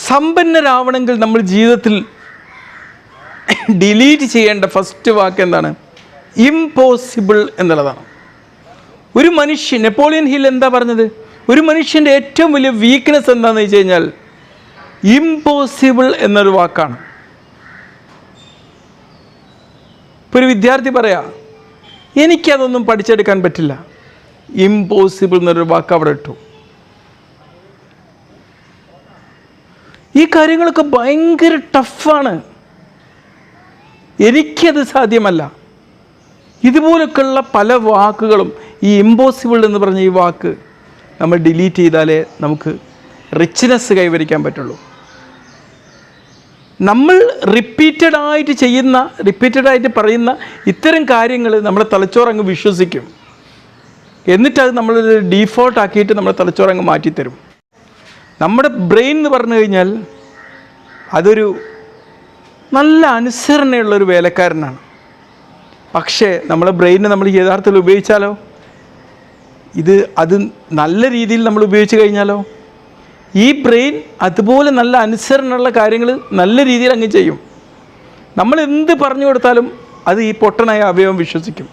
സമ്പന്നരാവണമെങ്കിൽ നമ്മൾ ജീവിതത്തിൽ ഡിലീറ്റ് ചെയ്യേണ്ട ഫസ്റ്റ് വാക്ക് എന്താണ്? ഇംപോസിബിൾ എന്നുള്ളതാണ്. ഒരു മനുഷ്യൻ, നെപ്പോളിയൻ ഹിൽ എന്താ പറഞ്ഞത്? ഒരു മനുഷ്യൻ്റെ ഏറ്റവും വലിയ വീക്ക്നെസ് എന്താണെന്ന് വെച്ച് കഴിഞ്ഞാൽ ഇംപോസിബിൾ എന്നൊരു വാക്കാണ്. ഇപ്പോൾ ഒരു വിദ്യാർത്ഥി പറയാ, എനിക്കതൊന്നും പഠിച്ചെടുക്കാൻ പറ്റില്ല. ഇംപോസിബിൾ എന്നൊരു വാക്ക് അവിടെ ഇട്ടു. ഈ കാര്യങ്ങളൊക്കെ ഭയങ്കര ടഫാണ്. എനിക്കത് സാധ്യമല്ല. ഇതുപോലൊക്കെയുള്ള പല വാക്കുകളും, ഈ ഇമ്പോസിബിൾ എന്ന് പറഞ്ഞ ഈ വാക്ക് നമ്മൾ ഡിലീറ്റ് ചെയ്താലേ നമുക്ക് റിച്ച്നെസ് കൈവരിക്കാൻ പറ്റുള്ളൂ. നമ്മൾ റിപ്പീറ്റഡായിട്ട് പറയുന്ന ഇത്തരം കാര്യങ്ങൾ നമ്മുടെ തലച്ചോറങ്ങ് വിശ്വസിക്കും. എന്നിട്ടത് നമ്മളൊരു ഡീഫോൾട്ട് ആക്കിയിട്ട് നമ്മുടെ തലച്ചോറങ്ങ് മാറ്റിത്തരും. നമ്മുടെ ബ്രെയിൻ എന്ന് പറഞ്ഞു കഴിഞ്ഞാൽ അതൊരു നല്ല അനുസരണയുള്ളൊരു വേലക്കാരനാണ്. പക്ഷേ നമ്മളെ ബ്രെയിനിനെ നമ്മൾ യഥാർത്ഥത്തിൽ ഉപയോഗിച്ചാലോ, അത് നല്ല രീതിയിൽ നമ്മൾ ഉപയോഗിച്ച് കഴിഞ്ഞാലോ, ഈ ബ്രെയിൻ അതുപോലെ നല്ല അനുസരണമുള്ള കാര്യങ്ങൾ നല്ല രീതിയിൽ അങ്ങ് ചെയ്യും. നമ്മൾ എന്ത് പറഞ്ഞു കൊടുത്താലും അത് ഈ പൊട്ടനായ അവയവം വിശ്വസിക്കും.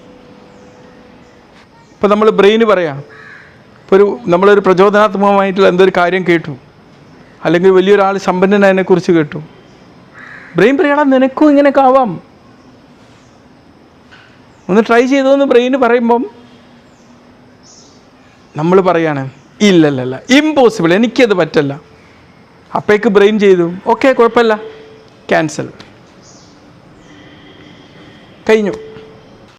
ഇപ്പോൾ നമ്മൾ ബ്രെയിന് പറയാം, ഇപ്പോൾ നമ്മളൊരു പ്രചോദനാത്മകമായിട്ടുള്ള എന്തൊരു കാര്യം കേട്ടു, അല്ലെങ്കിൽ വലിയൊരാൾ സമ്പന്നനായതിനെക്കുറിച്ച് കേട്ടു, ബ്രെയിൻ പറയാം നിനക്കും ഇങ്ങനെയൊക്കെ ആവാം, ഒന്ന് ട്രൈ ചെയ്തോന്ന് ബ്രെയിന് പറയുമ്പം നമ്മൾ പറയാണ് ഇല്ലല്ല, ഇമ്പോസിബിൾ, എനിക്കത് പറ്റില്ല. അപ്പോഴേക്ക് ബ്രെയിൻ ചെയ്തു, ഓക്കെ കുഴപ്പമില്ല, ക്യാൻസൽ, കഴിഞ്ഞു.